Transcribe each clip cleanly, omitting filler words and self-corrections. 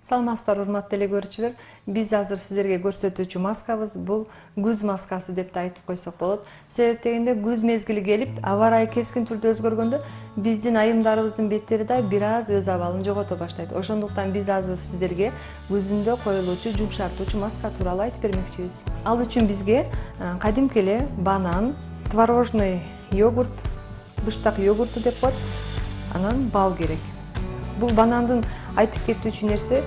Саламатсыздар урматтуу эле көрүүчүлөр. Биз азыр сиздерге көрсөтүүчү маскабыз бул күз маскасы деп да айтып койсок болот. Себеп дегенде күз мезгили келип, аба ырайы кескин түрдө өзгөргөндө биздин айымдарыбыздын беттери да бир аз өз абалын жогото баштайт. Ошондуктан биз азыр сиздерге күзүндө коюлуучу жумшартуучу маска тууралуу айтып бермекчибиз. Ал үчүн бизге кадимки эле банан, творожный йогурт, быштак йогурту деп коет, анан бал керек. Бул банандын айтып кетүүчү нерсе,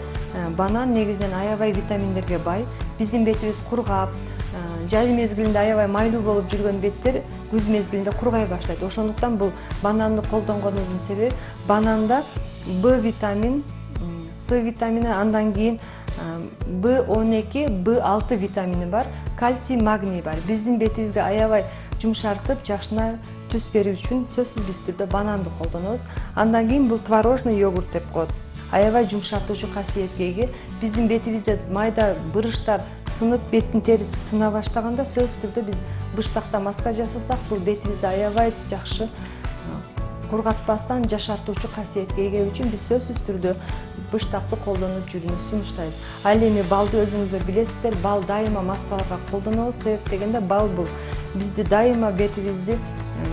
банан негизинен аябай витаминдерге бай. Биздин бетибиз кургап, жай мезгилинде аябай майлуу болуп жүргөн беттер күз мезгилинде кургай баштайт. Ошондуктан бул бананды колдонгонубуздун себеби бананда Б витамин, С витамини, андан кийин B12, B6 витамини бар, кальций, магний бар. Биздин бетибизге аябай жумшартып, жакшына түс берүү үчүн сөзсүз түрдө бананды колдонобуз. Андан кийин бул творожный йогурт деп коет. Аябай жумшартуучу касиетке ээ. Биздин бетибизде майда бырыштар сынып, беттин териси сына баштаганда сөзсүз түрдө биз быштакта маска жасасак, бул бетибизди аябай жакшы кургатпастан жашартуучу касиетке ээ үчүн биз сөзсүз түрдө быштакты колдонуп жүрүүнү сунуштайбыз. Ал эми балды өзүңүздөр билесиздер, бал дайыма маскаларга колдонобуз. Себеп дегенде бал бул бизди дайыма бетибизди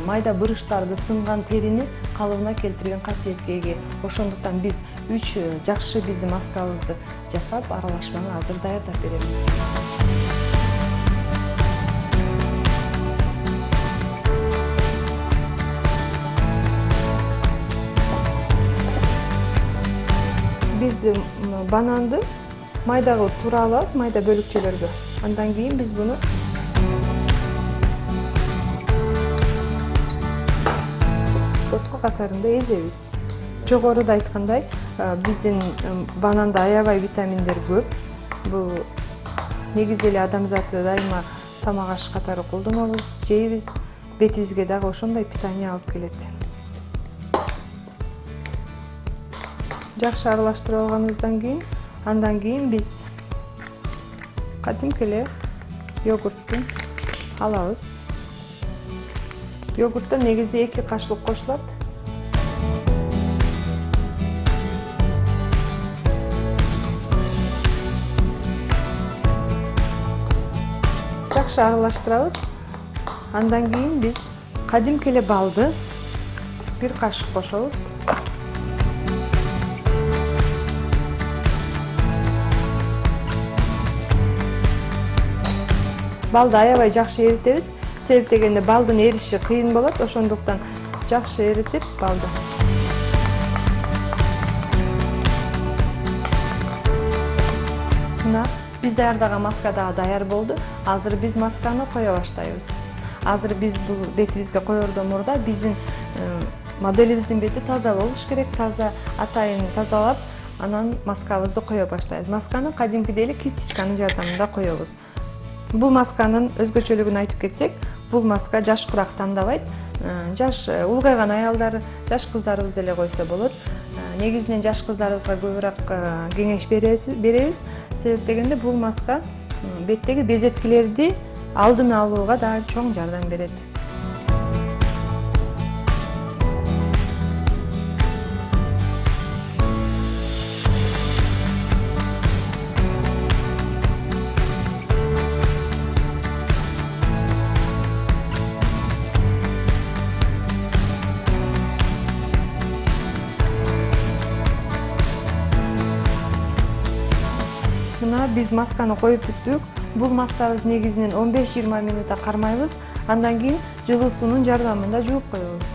майда бырыштарды сынган терини калыбына келтирген касиетке ээ. Ошондуктан биз 3 жакшы биздин маскабызды жасап, аралашманы азыр даярдап беребиз. Биз бананды майда кылып тура алабыз, майда бөлүкчөлөргө. Андан кийин биз буну ботко катарында эзебиз. Жогоруда айткандай, биздин бананда аябай витаминдер көп. Бул негизи эле адамзаты дайыма тамак аш катары колдонобуз, жейбиз. Бетибизге дагы ошондой питание алып келет. Жакшы аралаштырып алганыбыздан кийин, андан кийин биз кадимки эле йогуртту алабыз. Йогуртта негизи 2 кашык кошулат. Жакшы аралаштырабыз. Андан кийин биз кадимки эле балды 1 кашык кошобуз. Балды аябай жакшы эритебиз. Себеп дегенде балдын эриши кыйын болот, ошондуктан жакшы эритип балды. Мына биз даярдаган маска дагы даяр болду. Азыр биз масканы кое баштайбыз. Азыр биз бул бетибизге коердон мурда биздин моделибиздин бети таза болуш керек. Таза атайын тазалап, анан маскабызды кое баштайбыз. Масканы кадимкидей эле кистичканын жардамында коебуз. Бул масканын өзгөчөлүгүн айтып кетсек, бул маска жаш курак тандабайт. Жаш улгайган аялдар, жаш кыздарыбыз деле койсо болот. Негизинен жаш кыздарыбызга көбүрөөк кеңеш беребиз. Себеп дегенде бул маска беттеги безеткилерди алдын алууга да чоң жардам берет. Мына биз масканы коюп бүттүк. Бул маскабыз негизинен 15-20 минутта кармайбыз. Андан кийин жылуу суунун жардамында жууп коебуз.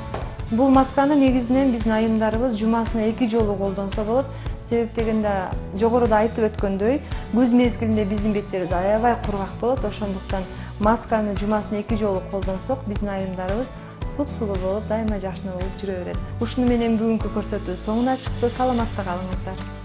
Бул масканы негизинен биздин айымдарыбыз жумасына 2 жолу колдонсо болот. Себеп дегенде жогоруда айтып өткөндөй, күз мезгилинде биздин беттерибиз аябай кургак болот. Ошондуктан масканы жумасына 2 жолу колдонсок, биздин айымдарыбыз суп-сулуу болуп, дайыма жакшы болуп жүрө берет. Ушуну менен бүгүнкү көрсөтүү соңуна чыкты. Саламатта калыңыздар.